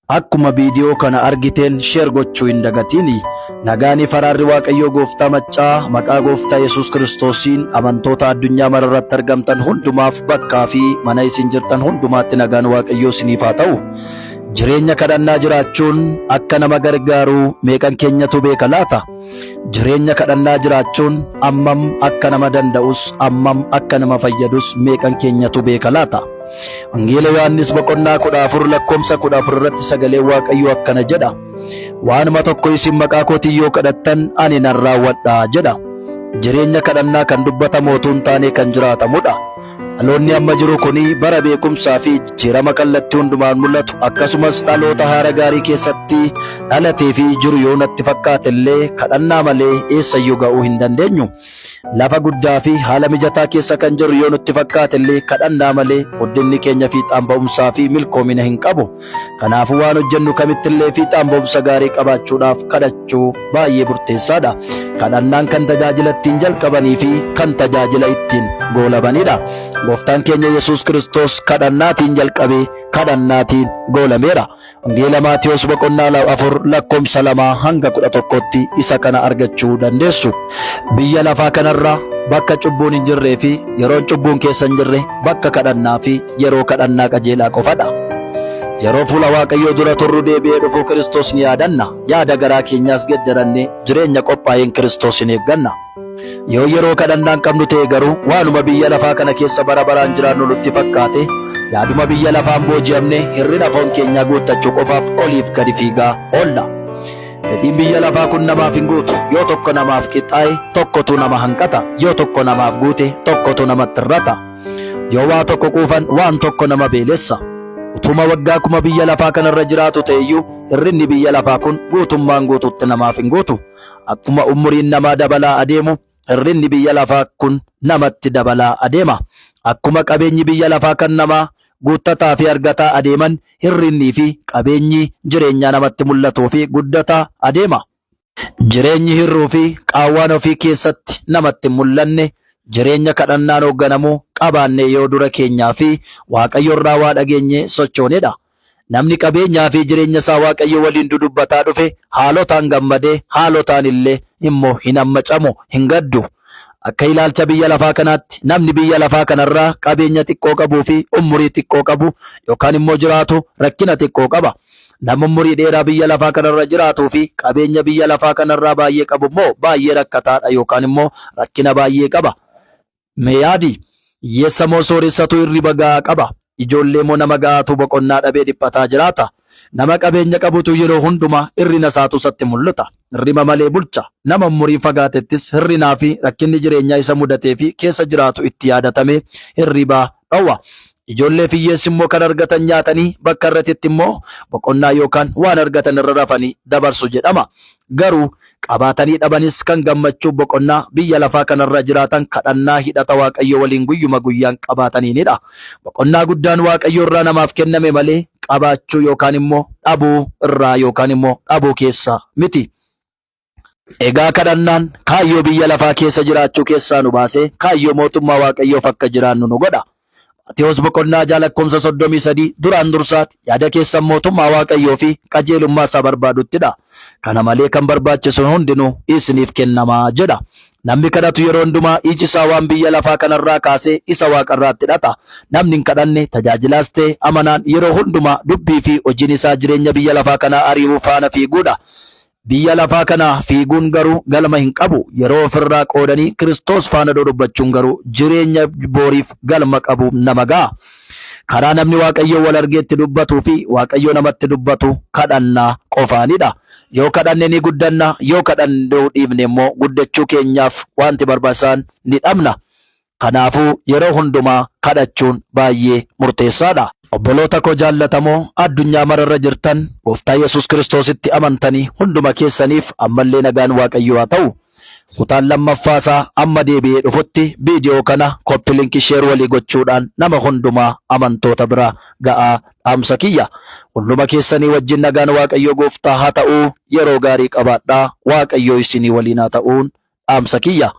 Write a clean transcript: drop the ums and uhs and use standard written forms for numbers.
Akkuma viidiyoo kana argiteen share gochuu hin dagatini. Nagaanii faraarri Waaqayyoo Gooftaa Maccaa maqaa Gooftaa Yesuus Kiristoosiin amantoota addunyaa mararratti argamtan hundumaaf bakkaa fi mana isin jirtan hundumaatti nagaan Waaqayyoo isiniif haa ta'u. Jireenya kadhannaa jiraachuun akka nama gargaaru meeqan keenyatu beeka laata? Jireenya kadhannaa jiraachuun ammam akka nama danda'us ammam akka nama fayyadus meeqan keenyatu beeka laata? Wangeela Yohaannis boqonnaa 14 lakkoomsa 14 irratti sagalee Waaqayyoo akkana jedha. Waanuma tokko isin maqaa kootiin yoo kadhattan ani nan raawwadha jedha. Jireenya kadhannaa kan dubbatamu otoo hin taane kan jiraatamudha. Dhaloonni amma jiru kuni bara beekumsaa fi jijjiirama kallattii hundumaan mul'atu akkasumas dhaloota haara gaarii keessatti dhalatee fi jiru yoo natti fakkaate illee kadhannaa malee eessayyuu ga'uu hin dandeenyu. Lafa guddaa fi haala mijataa keessa kan jiru yoo nutti fakkaate illee kadhannaa malee guddinni keenya fiixaan ba'umsaa fi milkoomina hin qabu. Kanaafuu waan hojjennu kamittillee fiixaan ba'umsa gaarii qabaachuudhaaf kadhachuu baay'ee murteessaadha. Kadhannaan kan tajaajila ittiin jalqabanii fi kan tajaajila ittiin goolabanidha. Gooftaan keenya Yesuus Kiristoos kadhannaatiin jalqabee kadhannaatiin goolameera. Wangeela Maatiyos boqonnaa 4 lakkoomsa 2 hanga 11tti isa kana argachuu dandeessu. Biyya lafaa kanarra bakka cubbuun hin jirree fi yeroon cubbuun keessa hin jirre bakka kadhannaa fi yeroo kadhannaa qajeelaa qofadha. Yeroo fuula Waaqayyoo dura turru deebi'ee dhufu Kiristoos ni yaadanna. Yaada garaa keenyaas geddarannee jireenya qophaa'een Kiristoos hin eegganna. Yoo yeroo kadhannaan qabnu ta'e garuu waanuma biyya lafaa kana keessa bara baraan jiraannu nutti fakkaate yaaduma biyya lafaan booji'amne hirrina foon keenyaa guuttachuu qofaaf oliif gadi fiigaa oolla. Fedhiin biyya lafaa kun namaaf hin guutu. Yoo tokko namaaf qixxaa'e tokkotu nama hanqata. Yoo tokko namaaf guute tokkotu namatti hirrata. Yoo waa tokko quufan waan tokko nama beelessa. Utuma waggaa kuma biyya lafaa kanarra jiraatu ta'eyyuu hirrinni biyya lafaa kun guutummaan guututti namaaf hin guutu. Akkuma umuriin namaa dabalaa adeemu hirrinni biyya lafaa kun namatti dabalaa adeema. Akkuma qabeenyi biyya lafaa kan namaa guuttataa fi argataa adeeman hirrinnii fi qabeenyi jireenyaa namatti mul'atuu fi guddataa adeema. Jireenyi hirruu fi qaawwaan ofii keessatti namatti mul'anne jireenya kadhannaan hoogganamuu qabaannee yoo dura keenyaa fi Waaqayyo irraa waa dhageenye sochoonedha. Namni qabeenyaa fi jireenya isaa Waaqayyo waliin dudubbataa dhufe haalotaan gammadee haalotaan illee immoo hin hammacamu hin gaddu. Akka ilaalcha biyya lafaa kanaatti namni biyya lafaa kanarraa qabeenya xiqqoo qabuu fi umurii xiqqoo qabu yookaan immoo jiraatu rakkina xiqqoo qaba. Nama umurii dheeraa biyya lafaa kanarra jiraatuu fi qabeenya biyya lafaa kanarraa baay'ee qabu immoo baay'ee rakkataadha yookaan immoo rakkina baay'ee qaba. Meeyaadi hiyyeessa moo sooressatu hirriba ga'aa qaba. Ijoollee moo nama ga'aatu boqonnaa dhabee dhiphataa jiraata. Nama qabeenya qabutu yeroo hundumaa hirrina isaatu isatti mul'ata. Hirrima malee bulcha. Nama umurii fagaatettis hirrinaa fi rakkinni jireenyaa isa mudatee fi keessa jiraatu itti yaadatamee hirribaa dhowwa. Ijoollee fi hiyyeessi immoo kan argatan nyaatanii bakka irratti immoo boqonnaa yookaan waan argatan irra rafanii dabarsu jedhama. Garuu qabaatanii dhabanis kan gammachuu boqonnaa biyya lafaa kanarra jiraatan kadhannaa hidhata Waaqayyo waliin guyyuma guyyaan qabaataniinidha. Boqonnaa guddaan Waaqayyo irraa namaaf kenname malee qabaachuu yookaan immoo dhabuu irraa yookaan immoo dhabuu keessa miti. Egaa kadhannaan kaayyoo biyya lafaa keessa jiraachuu keessaa nu baasee kaayyoo mootummaa Waaqayyoof akka jiraannu nu godha. Maatiyos boqonnaa 6 lakkoomsa 33 duraan dursaati yaada keessan mootummaa Waaqayyoo fi qajeelummaa isaa barbaaduttidha. Kana malee kan barbaachisu hundinuu isiniif kennamaa jedha. Namni kadhatu yeroo hundumaa iji isaa waan biyya lafaa kanarraa kaasee isa Waaqarraatti hidhata. Namni hin kadhanne tajaajilaas ta'e amanaan yeroo hundumaa dubbii fi hojiin isaa jireenya biyya lafaa kanaa ari'uu faana fiiguudha. Biyya lafaa kana fiiguun garuu galma hin qabu. Yeroo ofirraa qoodanii Kiristoos faana dubbachuun garuu jireenya booriif galma qabu nama ga'a. Karaa namni Waaqayyo wal argeetti dubbatuu fi Waaqayyo namatti dubbatu kadhannaa qofaanidha. Yoo kadhanne ni guddanna, yoo kadhannuu dhiifne immoo guddachuu keenyaaf wanti barbaachisaan ni dhabna. Kanaafuu yeroo hundumaa kadhachuun baay'ee murteessaadha. Obboloota koo jaallatamoo addunyaa mararra jirtan Gooftaa Yesuus Kiristoositti amantanii hunduma keessaniif ammallee nagaan Waaqayyoo haa ta'u. Kutaan lammaffaasaa amma deebi'ee dhufutti viidiyoo kana koppii linkii sheer walii gochuudhaan nama hundumaa amantoota bira ga'aa dhaamsa kiyya. Hunduma keessanii wajjin nagaan Waaqayyoo Gooftaa haa ta'u. Yeroo gaarii qabaadhaa. Waaqayyoo isinii waliin haa ta'uun dhaamsa kiyya.